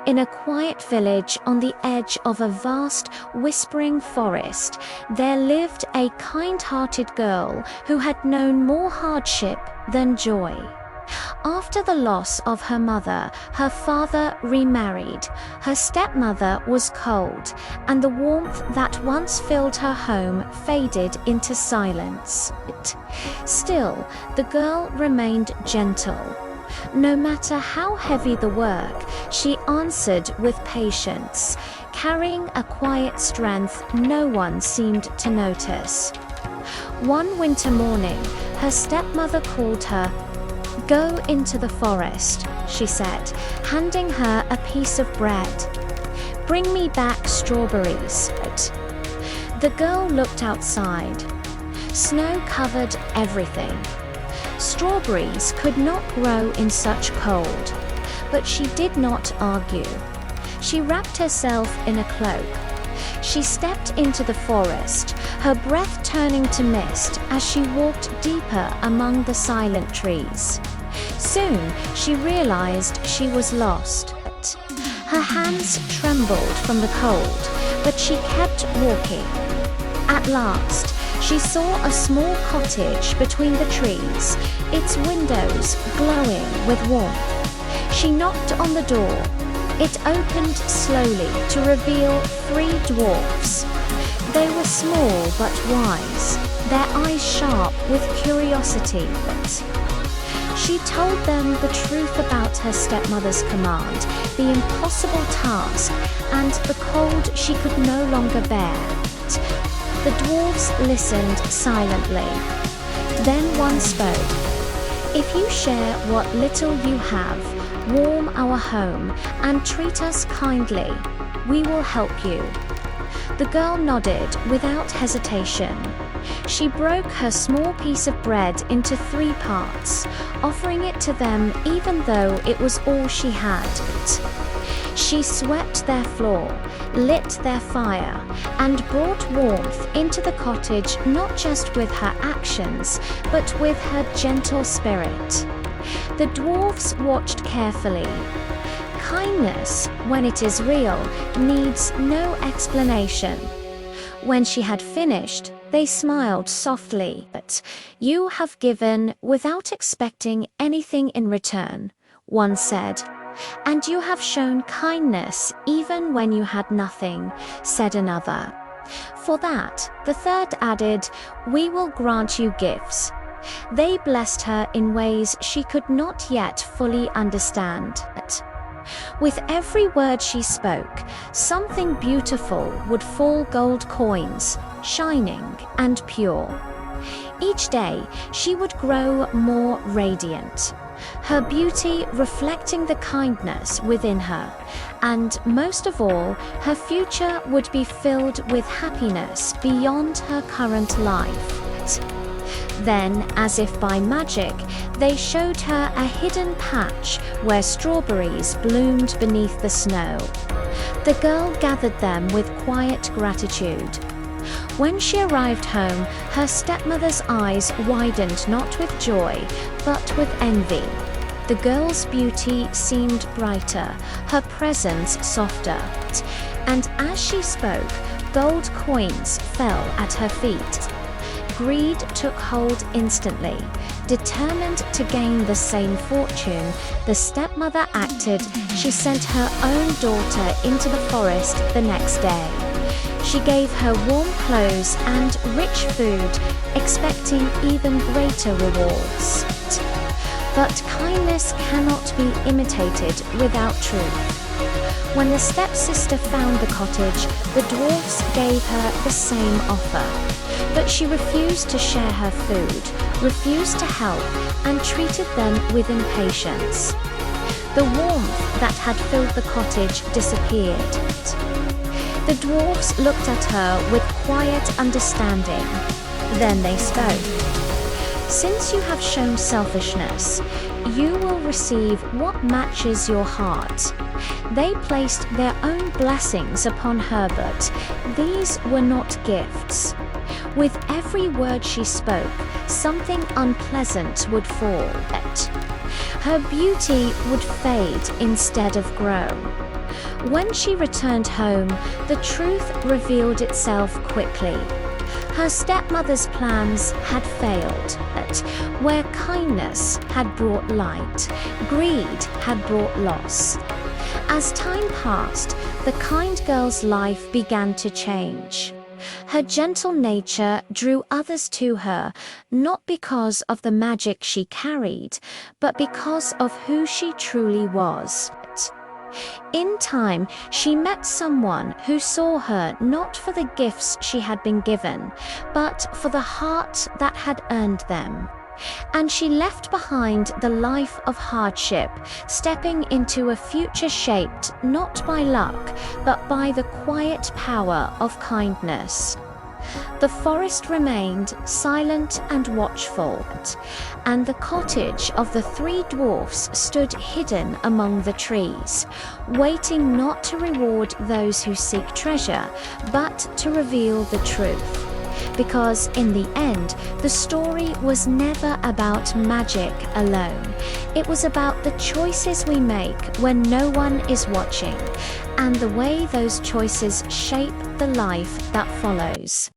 In a quiet village on the edge of a vast, whispering forest, there lived a kind-hearted girl who had known more hardship than joy. After the loss of her mother, her father remarried. Her stepmother was cold, and the warmth that once filled her home faded into silence. Still, the girl remained gentle. No matter how heavy the work, she answered with patience, carrying a quiet strength no one seemed to notice. One winter morning, her stepmother called her. "Go into the forest," she said, handing her a piece of bread. "Bring me back strawberries." The girl looked outside. Snow covered everything. Strawberries could not grow in such cold, but she did not argue. She wrapped herself in a cloak. She stepped into the forest, her breath turning to mist as she walked deeper among the silent trees. Soon, she realized she was lost. Her hands trembled from the cold, but she kept walking. At last, she saw a small cottage between the trees, its windows glowing with warmth. She knocked on the door. It opened slowly to reveal 3 dwarfs. They were small but wise, their eyes sharp with curiosity. She told them the truth about her stepmother's command, the impossible task, and the cold she could no longer bear. The dwarfs listened silently. Then one spoke. "If you share what little you have, warm our home, and treat us kindly, we will help you." The girl nodded without hesitation. She broke her small piece of bread into 3 parts, offering it to them even though it was all she had. She swept their floor, lit their fire, and brought warmth into the cottage not just with her actions, but with her gentle spirit. The dwarfs watched carefully. Kindness, when it is real, needs no explanation. When she had finished, they smiled softly. "But you have given without expecting anything in return," one said. "And you have shown kindness even when you had nothing," said another. For that, the third added, "We will grant you gifts." They blessed her in ways she could not yet fully understand. With every word she spoke, something beautiful would fall, gold coins, shining and pure. Each day, she would grow more radiant, her beauty reflecting the kindness within her, and most of all, her future would be filled with happiness beyond her current life. Then, as if by magic, they showed her a hidden patch where strawberries bloomed beneath the snow. The girl gathered them with quiet gratitude. When she arrived home, her stepmother's eyes widened not with joy, but with envy. The girl's beauty seemed brighter, her presence softer, and as she spoke, gold coins fell at her feet. Greed took hold instantly. Determined to gain the same fortune, the stepmother acted. She sent her own daughter into the forest the next day. She gave her warm clothes and rich food, expecting even greater rewards. But kindness cannot be imitated without truth. When the stepsister found the cottage, the dwarfs gave her the same offer. But she refused to share her food, refused to help, and treated them with impatience. The warmth that had filled the cottage disappeared. The dwarfs looked at her with quiet understanding. Then they spoke. "Since you have shown selfishness, you will receive what matches your heart." They placed their own blessings upon her, but these were not gifts. With every word she spoke, something unpleasant would fall. Her beauty would fade instead of grow. When she returned home, the truth revealed itself quickly. Her stepmother's plans had failed, but where kindness had brought light, greed had brought loss. As time passed, the kind girl's life began to change. Her gentle nature drew others to her, not because of the magic she carried, but because of who she truly was. In time, she met someone who saw her not for the gifts she had been given, but for the heart that had earned them. And she left behind the life of hardship, stepping into a future shaped not by luck, but by the quiet power of kindness. The forest remained silent and watchful, and the cottage of the three dwarfs stood hidden among the trees, waiting not to reward those who seek treasure, but to reveal the truth. Because in the end, the story was never about magic alone. It was about the choices we make when no one is watching, and the way those choices shape the life that follows.